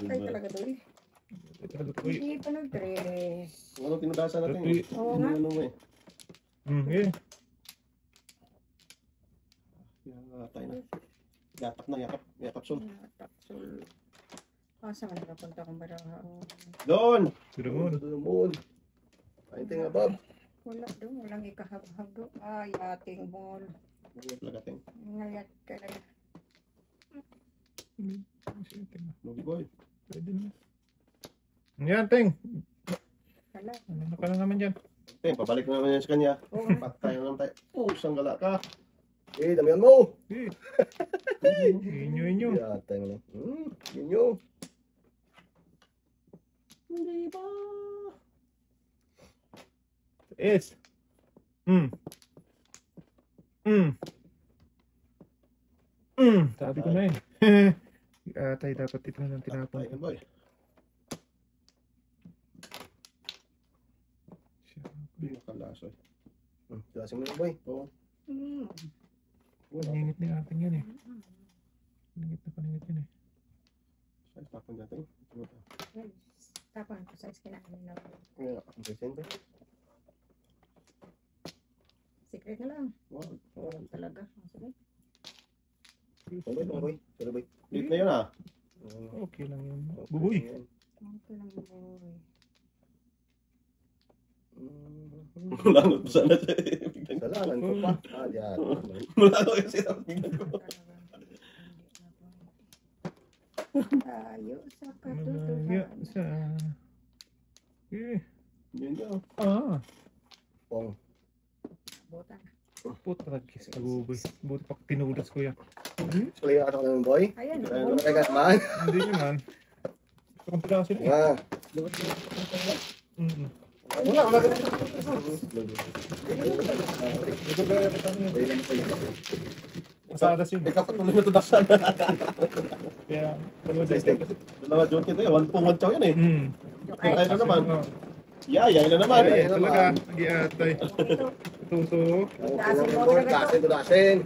B: Ay, talaga doon.
C: Ito na ito. Uy.
B: Hindi pa nag-dress.
A: Ano tinudasan natin?
C: Uy.
B: Oo nga.
A: Ano mo eh?
C: Eh.
A: Yatay na. Yatak na, yakap. Yakap sol.
B: Tapsul. Asa man nakapunta kong baraha.
A: Doon!
C: Sino mo?
D: Moon. Painting above.
B: Wala doon. Walang ikahab-hab doon. Ay, ating mall.
A: Lagating.
B: Ngayat ka na.
A: Lugi boy.
C: Pwede na. Yan, Teng.
B: Wala.
C: Ano ka na naman dyan?
A: Ting, pabalik na naman yan sa kanya.
B: Oo.
A: Patay na naman tayo. Pusang gala ka.
D: Eh, damihan mo.
C: Eh. Inyo.
D: Yatay mo lang. Inyo.
A: Hindi ba?
C: Is. Sabi ko na eh. Tayo dapat ito na ng tinapon.
A: Patay na boy. Pinakalasoy.
D: Klaseng mo lang, boy.
A: Oo.
C: Paningit ni ating yan eh. Paningit yun eh.
A: Ay, tapon natin.
B: Tapon ko sa iskinahan na.
D: Yeah, presente.
B: Secret na lang.
A: Wow.
B: Oo, talaga. Sige.
D: Boy, boy. Sorry, boy.
A: Late na yun ah.
C: Okay lang yun. Bubuy.
B: Okay lang boy.
A: Mulangot pa sana siya eh.
D: Salanan ko pa. Yan.
A: Mulangot kasi bigyan ko.
B: Tayo sa
C: Malaya
B: katutuhan.
C: sa... Eh.
A: Yun yun.
D: Pong.
B: Butan.
C: Puta nagkis ka buboy. Buti pa tinudas ko yan.
D: Play ako naman, boy.
B: Ayan.
A: Ayun.
B: oh.
D: Teka, man.
C: Hindi nyo man. Gusto kong pilasin eh.
D: Ah. Wala, wala ka.
C: Masadas yun.
A: Ikaw patuloy na tudaksan.
C: Kaya...
A: Dalawa joke ito eh. One pong one chow yan eh. Ay na naman.
C: Oh.
A: Yay na naman.
C: Ay, talaga. Nag-iatay. Tuso.
D: Dasin.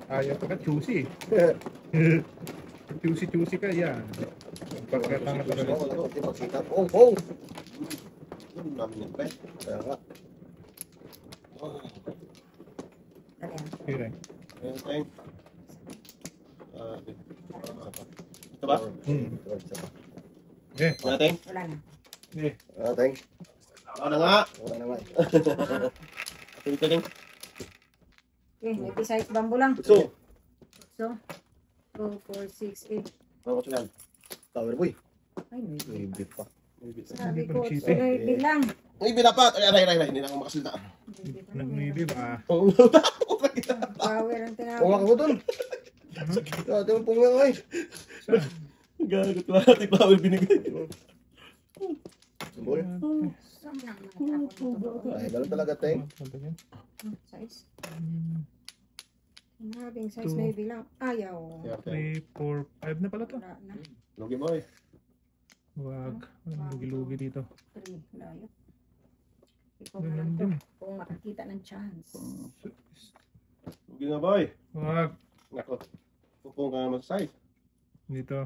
C: Ayaw ka choosy. Choosy ka yan. Pagkatanga talaga.
D: Pong.
A: Yun namin yung pet.
D: Kaya nga.
B: Ayan.
C: Kira.
A: Ayun, thank. Ito ba?
C: Eh.
A: Nating?
B: Wala na.
C: Eh.
D: Thanks.
A: Ako na nga.
D: Wala na nga.
A: Ito din.
B: Okay, may size bamboo lang.
A: So,
B: So, 2, 4, 6, 8.
A: ako yan.
D: Tower, boy.
B: Ay, may
D: May beat pa.
B: sabi ko,
C: Cheap
B: sunod bilang.
A: Ay, binapat! Ay, hindi na ako makasalita.
C: Nag-maybe ba?
A: Oo.
B: Power ang
D: Pong
B: tinawag.
D: ako doon. Dati mo pong nga ngayon.
A: Gagot lang natin flower binigay.
D: Boy.
B: Saan lang natapon ito?
D: Ay, dalo talaga, Teng.
B: Size? Sinabing size na bilang. Ayaw.
C: 3, 4, 5 na pala to.
B: Wala na.
A: Lugi boy.
C: Wag. Walang lugi-lugi dito.
B: 3. Layo. Ikaw na
C: Ganun
B: lang to.
C: din.
B: Kung makakita ng chance.
A: Lugi nga boy.
C: Wag.
A: Nako. Pupong ka naman sa size.
C: Dito.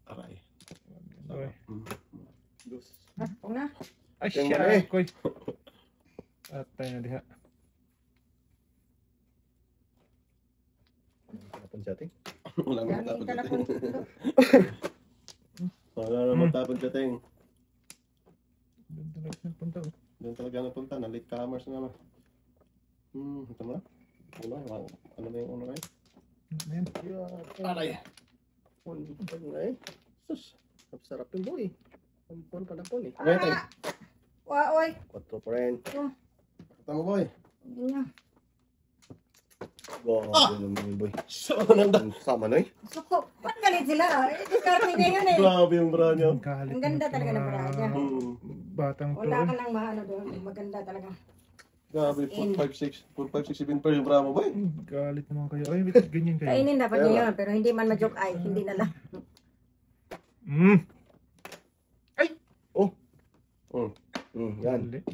A: Aray.
C: Okay.
A: Dos.
B: Ah, kung na.
C: Ay,
D: Yung
C: siya.
D: mali.
C: Koy. At tayo na diha.
D: Kapon siya, Teng.
A: Wala naman
B: Dami
A: tapon
B: ka na
A: sa
B: po.
A: ting. Wala naman tapon sa ting.
C: Doon talaga nagpunta.
A: Doon talaga napunta, na late comers na naman. Ito na. Ano na yung uno kayo?
C: Ayan.
D: Aray. Ano na eh. Sus. Sarap yung boy. Pampon pa na po eh.
A: Ngayon tayo.
B: Oy.
D: 4 pa rin.
A: Tama boy.
B: Ganyan.
D: Wow, naman yung boy.
A: So, nanda.
D: Sama na eh.
B: Suko. Ba't galit sila? Discarte niya yun eh.
A: Grabe yung bra niya.
C: Galit
B: Ang ganda
C: na
B: talaga ng
C: mga
B: bra niya.
C: Batang to.
B: Wala ka nang mahalo doon. Maganda talaga.
A: Grabe, 4, 5, 6. 4, 5, 6, 7 pa yung bra mo boy.
C: Galit naman kayo. Ay, wait, ganyan kayo.
B: Kainin dapat niya yun. Pero hindi man ma-joke ay. Hindi na lang.
D: Yan.
C: Galit.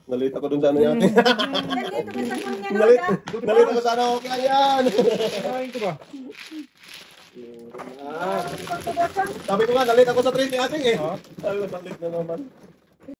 A: Nalit ako dun sa ano natin.
B: Nandito ka sa kunya na.
A: Nalit ako sa ano. Kaya yan.
C: Kain ko ba?
A: Sabi ko nga, nalit ako sa train ni ating eh.
C: Ha?
A: Sabi ko, nalit na naman.